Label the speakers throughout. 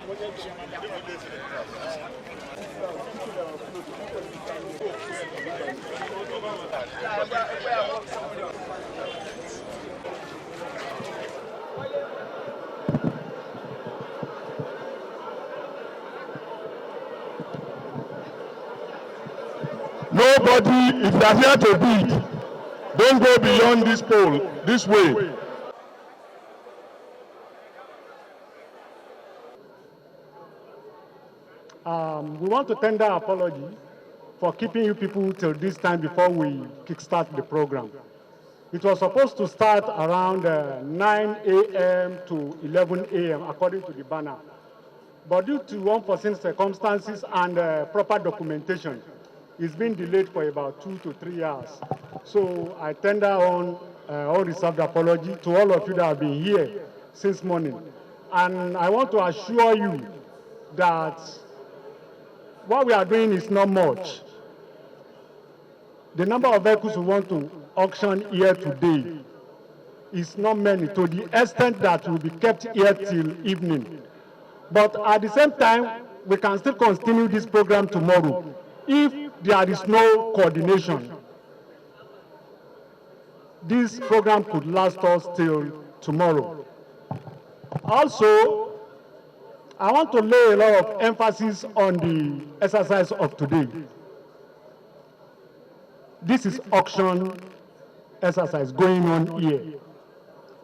Speaker 1: Nobody, if you are here to bid, don't go beyond this pole, this way.
Speaker 2: We want to tender apology for keeping you people till this time before we kickstart the program. It was supposed to start around 9 a.m. to 11 a.m. according to the banner. But due to unforeseen circumstances and proper documentation, it's been delayed for about 2 to 3 hours. So I tender on unreserved apology to all of you that have been here since morning. And I want to assure you that what we are doing is not much. The number of vehicles we want to auction here today is not many, to the extent that will be kept here till evening. But at the same time, we can still continue this program tomorrow if there is no coordination. This program could last us till tomorrow. Also, I want to lay a lot of emphasis on the exercise of today. This is auction exercise going on here,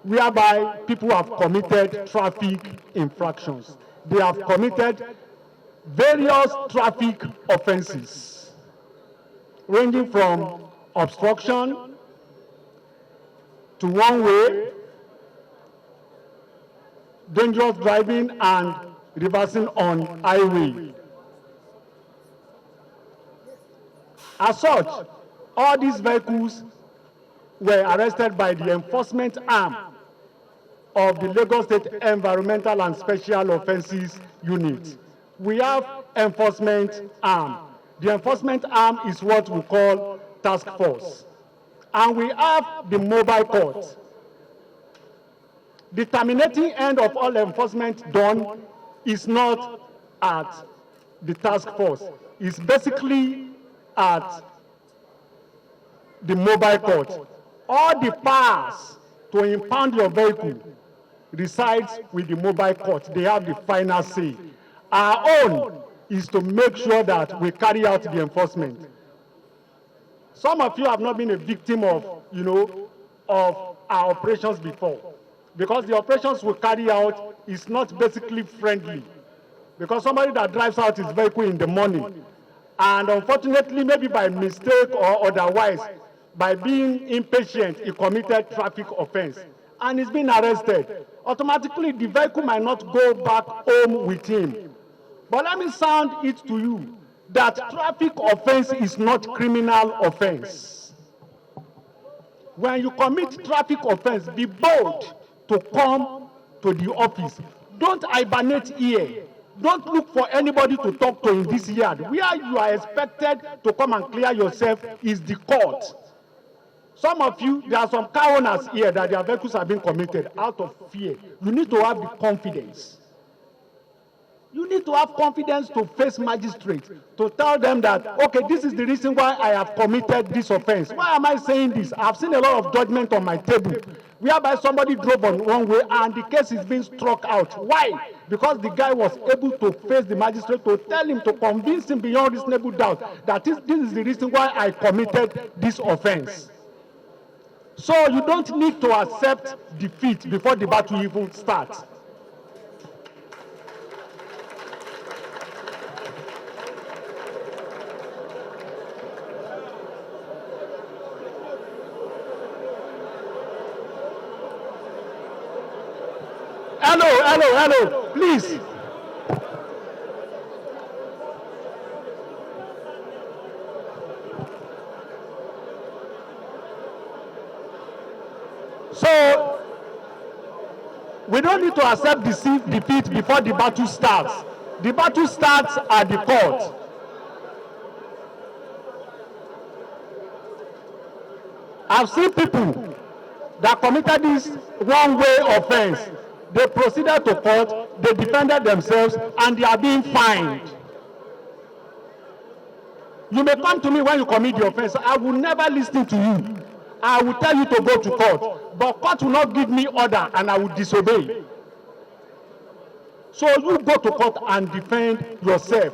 Speaker 2: whereby people have committed traffic infractions. They have committed various traffic offenses, ranging from obstruction to one-way, dangerous driving, and reversing on highway. As such, all these vehicles were arrested by the enforcement arm of the Lagos State Environmental and Special Offences Unit. We have enforcement arm. The enforcement arm is what we call task force. And we have the mobile court. The terminating end of all enforcement done is not at the task force. It's basically at the mobile court. All the powers to impound your vehicle resides with the mobile court. They have the final say. Our own is to make sure that we carry out the enforcement. Some of you have not been a victim of, of our operations before, because the operations we carry out is not basically friendly. Because somebody that drives out his vehicle in the morning, and unfortunately, maybe by mistake or otherwise, by being impatient, he committed traffic offense, and he's been arrested. Automatically, the vehicle might not go back home with him. But let me sound it to you that traffic offense is not criminal offense. When you commit traffic offense, be bold to come to the office. Don't hibernate here. Don't look for anybody to talk to in this yard. Where you are expected to come and clear yourself is the court. Some of you, there are some car owners here that their vehicles have been committed out of fear. You need to have the confidence. You need to have confidence to face magistrates, to tell them that, okay, this is the reason why I have committed this offense. Why am I saying this? I've seen a lot of judgment on my table, whereby somebody drove on one way and the case is being struck out. Why? Because the guy was able to face the magistrate to tell him, to convince him beyond reasonable doubt that this is the reason why I committed this offense. So you don't need to accept defeat before the battle even starts. Hello, please. So, we don't need to accept defeat before the battle starts. The battle starts at the court. I've seen people that committed this one-way offense. They proceeded to court, they defended themselves, and they are being fined. You may come to me when you commit the offense. I will never listen to you. I will tell you to go to court. But court will not give me order and I will disobey. So you go to court and defend yourself.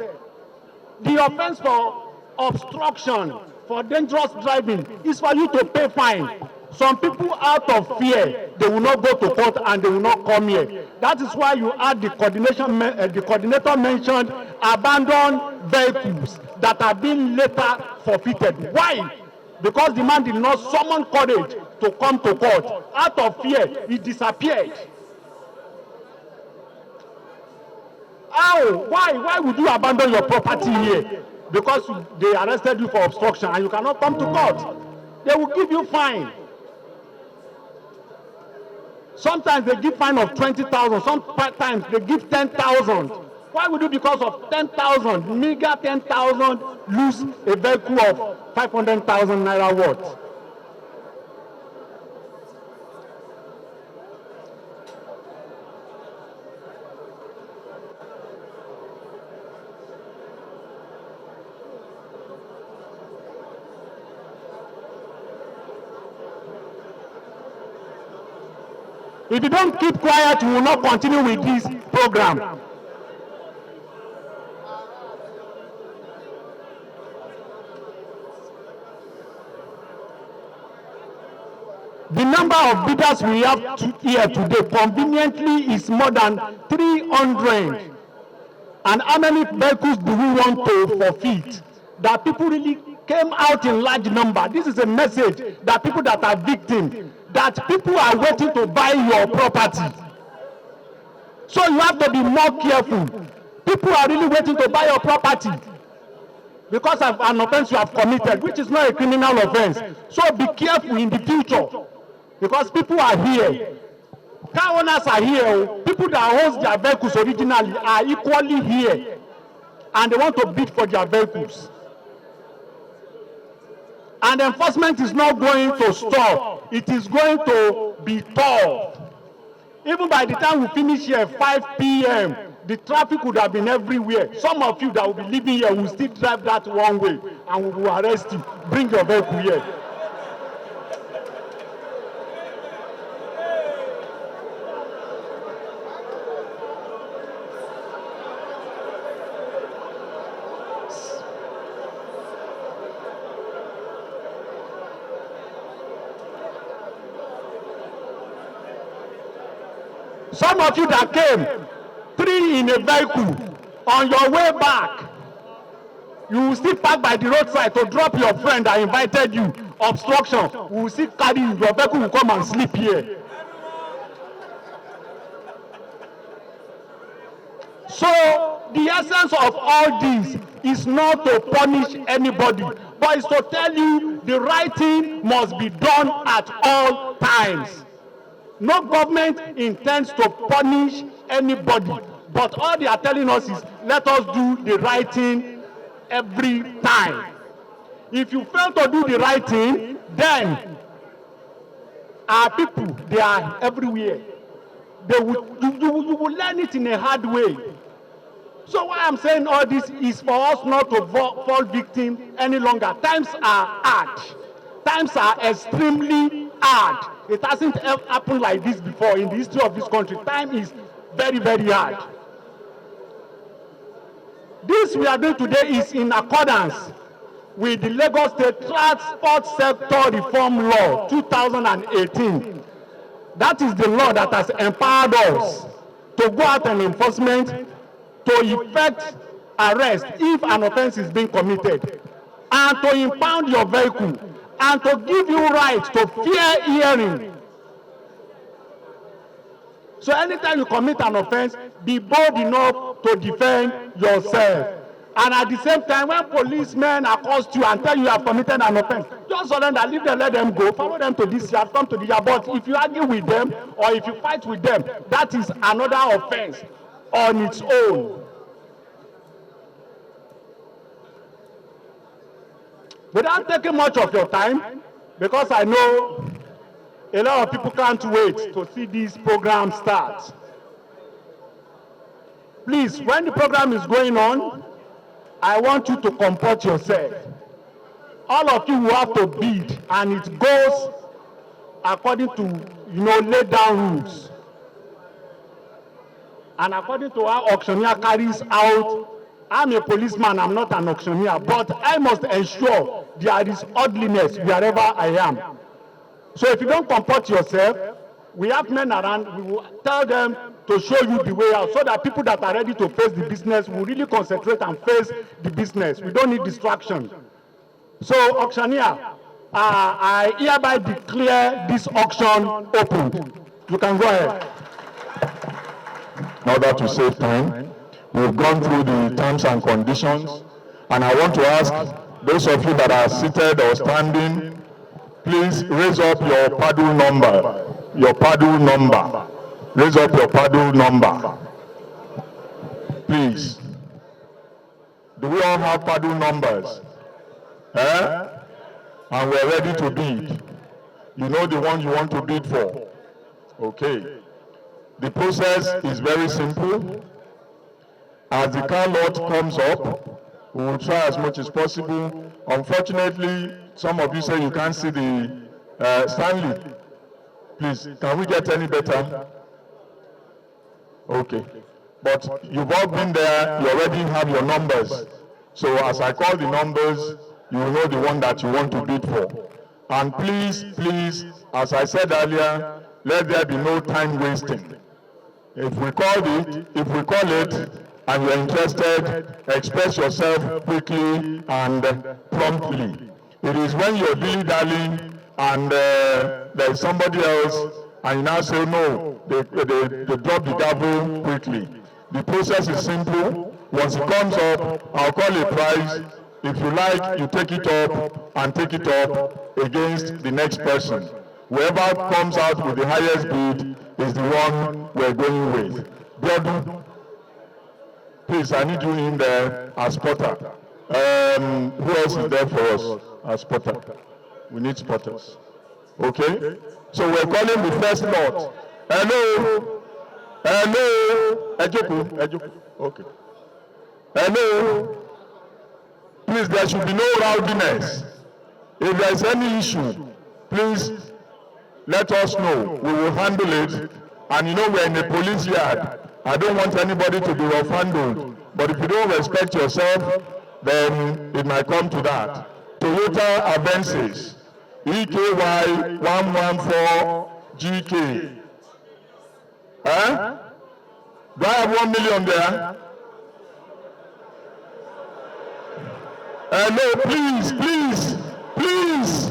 Speaker 2: The offense for obstruction, for dangerous driving, is for you to pay fine. Some people, out of fear, they will not go to court and they will not come here. That is why you had the coordinator mentioned abandoned vehicles that have been later forfeited. Why? Because the man did not summon courage to come to court. Out of fear, he disappeared. How? Why would you abandon your property here? Because they arrested you for obstruction and you cannot come to court. They will give you fine. Sometimes they give fine of 20,000. Sometimes they give 10,000. Why would you, because of 10,000, meager 10,000, lose a vehicle of 500,000 naira worth? If you don't keep quiet, we will not continue with this program. The number of bidders we have here today conveniently is more than 300. And how many vehicles do we want to forfeit? That people really came out in large number. This is a message that people that are victims, that people are waiting to buy your property. So you have to be more careful. People are really waiting to buy your property because of an offense you have committed, which is not a criminal offense. So be careful in the future, because people are here. Car owners are here. People that own their vehicles originally are equally here, and they want to bid for their vehicles. And enforcement is not going to stop. It is going to be tough. Even by the time we finish here at 5 p.m., the traffic would have been everywhere. Some of you that will be living here will still drive that one way, and we will arrest you. Bring your vehicle here. Some of you that came, 3 in a vehicle, on your way back, you will still park by the roadside to drop your friend that invited you. Obstruction, we will still carry you. Your vehicle will come and sleep here. So the essence of all this is not to punish anybody, but it's to tell you the right thing must be done at all times. No government intends to punish anybody, but all they are telling us is let us do the right thing every time. If you fail to do the right thing, then our people, they are everywhere. You will learn it in a hard way. So why I'm saying all this is for us not to fall victim any longer. Times are hard. Times are extremely hard. It hasn't happened like this before in the history of this country. Time is very, very hard. This we are doing today is in accordance with the Lagos State Transport Sector Reform Law 2018. That is the law that has empowered us to go out and enforcement, to effect arrest if an offense is being committed, and to impound your vehicle, and to give you right to fair hearing. So anytime you commit an offense, be bold enough to defend yourself. And at the same time, when policemen accost you and tell you have committed an offense, just surrender, leave them, let them go, follow them to this yard, come to the yard. But if you argue with them or if you fight with them, that is another offense on its own. Without taking much of your time, because I know a lot of people can't wait to see this program start. Please, when the program is going on, I want you to comport yourself. All of you will have to bid, and it goes according to, laid down rules. And according to how auctioneer carries out, I'm a policeman, I'm not an auctioneer, but I must ensure there is orderliness wherever I am. So if you don't comport yourself, we have men around, we will tell them to show you the way out so that people that are ready to face the business will really concentrate and face the business. We don't need distraction. So, auctioneer, I hereby declare this auction open. You can go ahead.
Speaker 1: In order to save time, we've gone through the terms and conditions, and I want to ask those of you that are seated or standing, please raise up your paddle number. Your paddle number. Raise up your paddle number. Please. Do we all have paddle numbers? And we're ready to bid. You know the ones you want to bid for. Okay. The process is very simple. As the car lot comes up, we will try as much as possible. Unfortunately, some of you say you can't see the Stanley. Please, can we get any better? Okay. But you've all been there, you already have your numbers. So as I call the numbers, you will know the one that you want to bid for. And please, please, as I said earlier, let there be no time wasting. If we call it, and you're interested, express yourself quickly and promptly. It is when you're dilly-dallying and there is somebody else, and you now say no, they drop the gavel quickly. The process is simple. Once it comes up, I'll call a price. If you like, you take it up and take it up against the next person. Whoever comes out with the highest bid is the one we're going with. Brother, please, I need you in there as spotter. Who else is there for us as spotter? We need spotters. Okay? So we're calling the first lot. Hello? Hello? Ejoku. Okay. Hello? Please, there should be no rowdiness. If there is any issue, please let us know. We will handle it. And you know we're in a police yard. I don't want anybody to be rough-handled. But if you don't respect yourself, then it might come to that. Toyota Offences, EKY 114GK. Do I have 1 million there? No, please, please, please.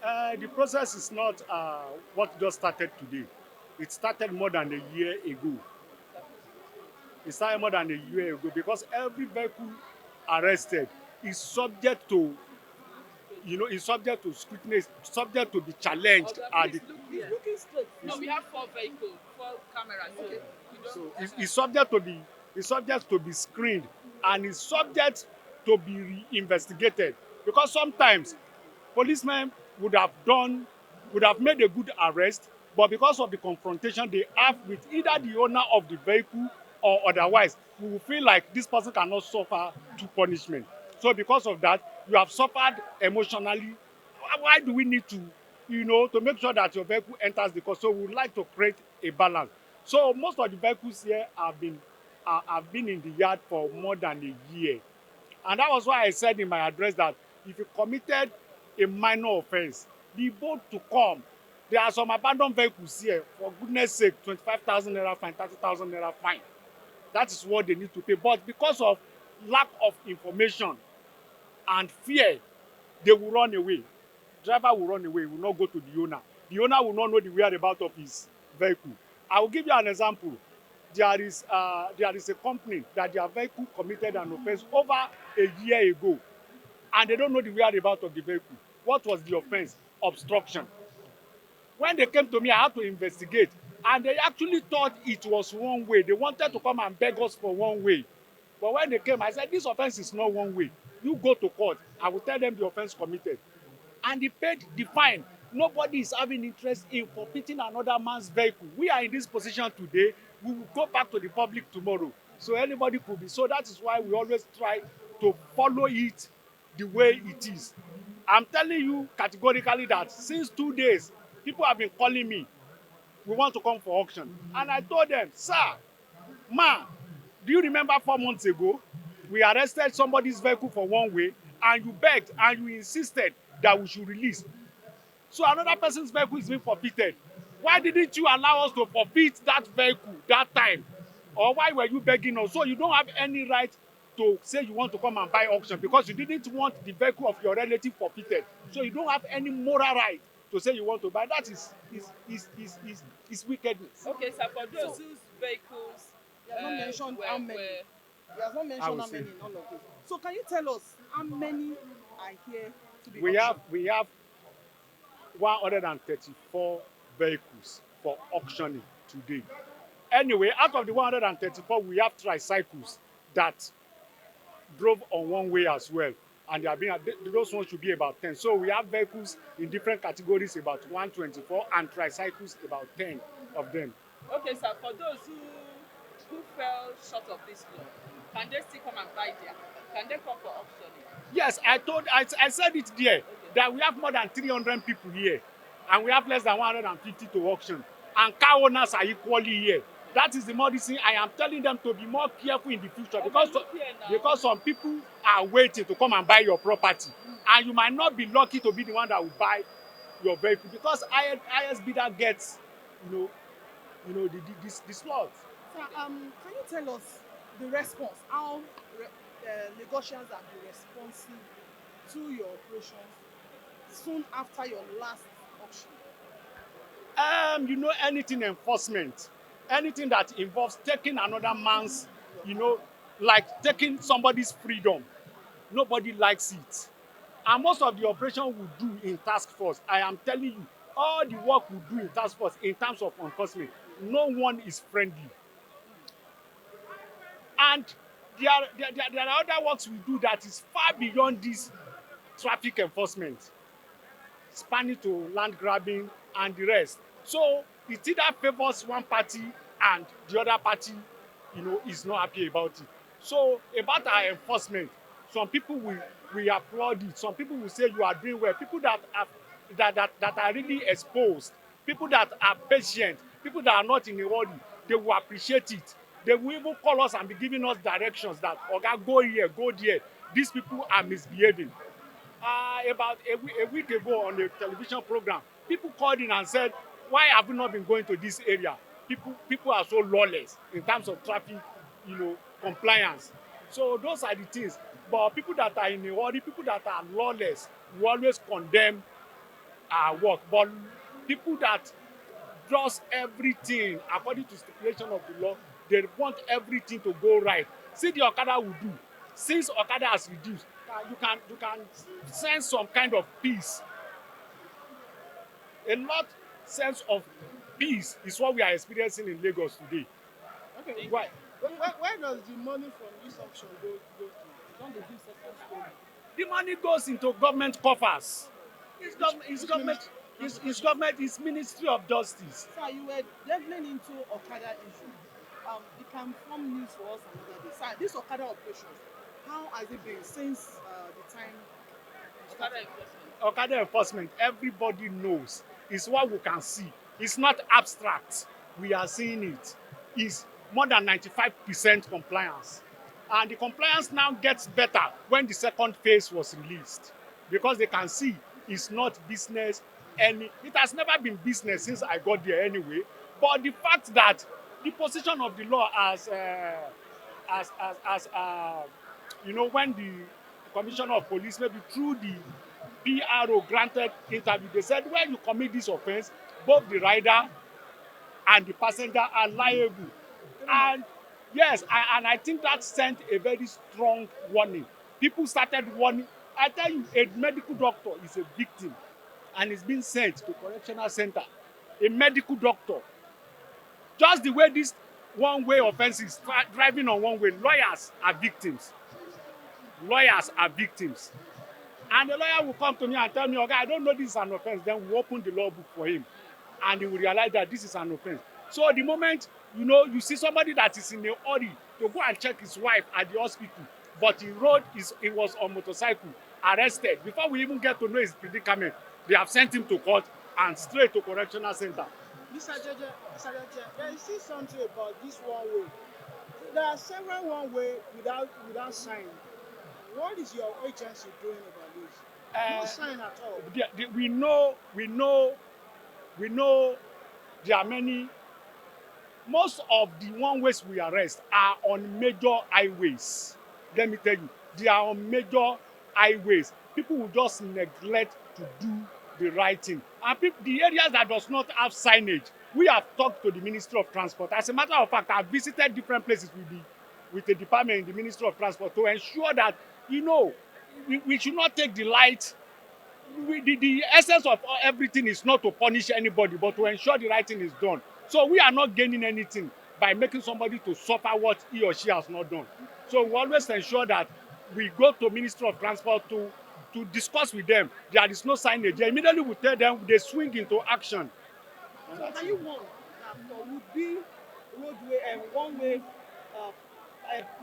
Speaker 2: The process is not what just started today. It started more than a year ago. It started more than a year ago because every vehicle arrested is subject to, is subject to scrutiny, subject to be challenged.
Speaker 3: He's looking straight. No, we have 4 vehicles, 4 cameras. Okay.
Speaker 2: So it's subject to be, screened, and it's subject to be investigated, because sometimes policemen would have done would have made a good arrest, but because of the confrontation they have with either the owner of the vehicle or otherwise, we will feel like this person cannot suffer true punishment. So because of that, you have suffered emotionally. Why do we need to, to make sure that your vehicle enters the court? So we would like to create a balance. So most of the vehicles here have been in the yard for more than a year. And that was why I said in my address that if you committed a minor offense, be bold to come. There are some abandoned vehicles here. For goodness sake, 25,000 naira fine, 30,000 naira fine. That is what they need to pay. But because of lack of information and fear, they will run away. Driver will run away, will not go to the owner. The owner will not know the whereabouts of his vehicle. I will give you an example. There is a company that their vehicle committed an offense over a year ago, and they don't know the whereabouts of the vehicle. What was the offense? Obstruction. When they came to me, I had to investigate, and they actually thought it was one way. They wanted to come and beg us for one way. But when they came, I said, this offense is not one way. You go to court. I will tell them the offense committed. And they paid the fine. Nobody is having interest in forfeiting another man's vehicle. We are in this position today. We will go back to the public tomorrow. So anybody could be. So that is why we always try to follow it the way it is. I'm telling you categorically that since 2 days, people have been calling me. We want to come for auction. And I told them, sir, ma, do you remember 4 months ago, we arrested somebody's vehicle for one way, and you begged and you insisted that we should release. So another person's vehicle is being forfeited. Why didn't you allow us to forfeit that vehicle that time? Or why were you begging us? So you don't have any right to say you want to come and buy auction because you didn't want the vehicle of your relative forfeited. So you don't have any moral right to say you want to buy. That is wickedness.
Speaker 3: Okay, sir, for those whose vehicles
Speaker 4: You have not mentioned how many. You have not mentioned how many in all of this. So can you tell us how many are here to be auctioned?
Speaker 2: We have 134 vehicles for auctioning today. Anyway, out of the 134, we have tricycles that drove on one way as well. And those ones should be about 10. So we have vehicles in different categories, about 124, and tricycles, about 10 of them.
Speaker 3: Okay, sir, for those who fell short of this law, can they still come and buy there? Can they come for auctioning?
Speaker 2: Yes, I said it there, okay, that we have more than 300 people here, and we have less than 150 to auction. And car owners are equally here. That is the more reason I am telling them to be more careful in the future, because some people are waiting to come and buy your property, and you might not be lucky to be the one that will buy your vehicle, because ISB that gets, the slot.
Speaker 4: Sir, can you tell us the response? How Lagosians have been responsive to your operations soon after your last auction?
Speaker 2: Anything enforcement, anything that involves taking another man's, like taking somebody's freedom, nobody likes it. And most of the operation we do in task force, I am telling you, all the work we do in task force in terms of enforcement, no one is friendly. And there are other works we do that is far beyond this traffic enforcement, spanning to land grabbing and the rest. So it either favors one party and the other party, is not happy about it. So about our enforcement, some people will applaud it. Some people will say you are doing well. People that are really exposed, people that are patient, people that are not in a hurry, they will appreciate it. They will even call us and be giving us directions that, Oga, go here, go there. These people are misbehaving. About a week ago on a television program, people called in and said, why have you not been going to this area? People are so lawless in terms of traffic, compliance. So those are the things. But people that are in a hurry, people that are lawless, we always condemn
Speaker 5: work. But people that does everything according to stipulation of the law, they want everything to go right. See the Okada will do. Since Okada has reduced, you can sense some kind of peace. A lot sense of peace is what we are experiencing in Lagos today.
Speaker 4: Okay.
Speaker 5: Why?
Speaker 4: Where does the money from this auction go to? Don't they give certain story?
Speaker 5: The money goes into government coffers. It's government, it's Ministry of Justice.
Speaker 4: Sir, you were delving into Okada issue. You can form news for us another day. Sir, this Okada operations, how has it been since the time you
Speaker 3: Okada
Speaker 4: started?
Speaker 3: enforcement.
Speaker 5: Okada enforcement, everybody knows. It's what we can see. It's not abstract. We are seeing it. It's more than 95% compliance. And the compliance now gets better when the second phase was released. Because they can see it's not business it has never been business since I got there anyway. But the fact that the position of the law when the commissioner of police, maybe through the PRO granted interview, they said when you commit this offense, both the rider and the passenger are liable. And yes, I think that sent a very strong warning. People started warning. I tell you, a medical doctor is a victim and is being sent to correctional center. A medical doctor. Just the way this one-way offenses, driving on one way, lawyers are victims. Lawyers are victims. And the lawyer will come to me and tell me, okay, I don't know this is an offense. Then we open the law book for him. And he will realize that this is an offense. So the moment, you see somebody that is in a hurry to go and check his wife at the hospital, but he was on motorcycle, arrested. Before we even get to know his predicament, they have sent him to court and straight to correctional center.
Speaker 4: Mr. Jeje, there is still something about this one way. There are several one way without sign. What is your agency doing about this? No sign at all.
Speaker 5: We know there are many. Most of the one ways we arrest are on major highways. Let me tell you, they are on major highways. People will just neglect to do the right thing. And the areas that does not have signage, we have talked to the Ministry of Transport. As a matter of fact, I've visited different places with the department in the Ministry of Transport to ensure that, we should not take the light. The essence of everything is not to punish anybody, but to ensure the right thing is done. So we are not gaining anything by making somebody to suffer what he or she has not done. So we always ensure that we go to Ministry of Transport to discuss with them. There is no signage. Immediately we tell them, they swing into action.
Speaker 4: So can you warn that for would-be roadway and one-way,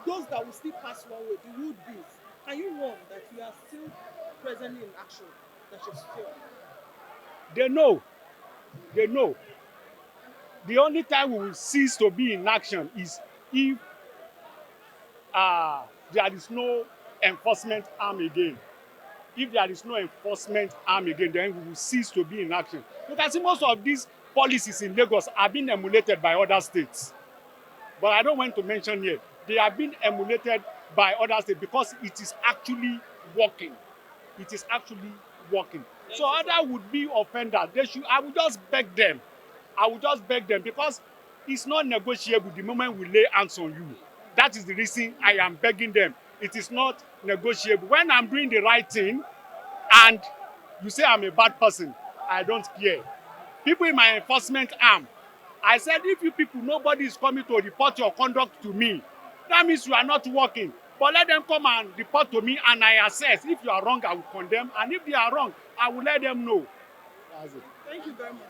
Speaker 4: those that will still pass one way, the would-be's, can you warn that you are still presently in action, that you're still?
Speaker 5: They know. The only time we will cease to be in action is if there is no enforcement arm again. If there is no enforcement arm again, then we will cease to be in action. You can see most of these policies in Lagos are being emulated by other states. But I don't want to mention here. They are being emulated by other states because it is actually working. It is actually working. So other would-be offenders, I will just beg them. Because it's not negotiable the moment we lay hands on you. That is the reason I am begging them. It is not negotiable. When I'm doing the right thing and you say I'm a bad person, I don't care. People in my enforcement arm, I said, if you people, nobody is coming to report your conduct to me, that means you are not working. But let them come and report to me and I assess. If you are wrong, I will condemn. And if they are wrong, I will let them know. That's it.
Speaker 4: Thank you very much.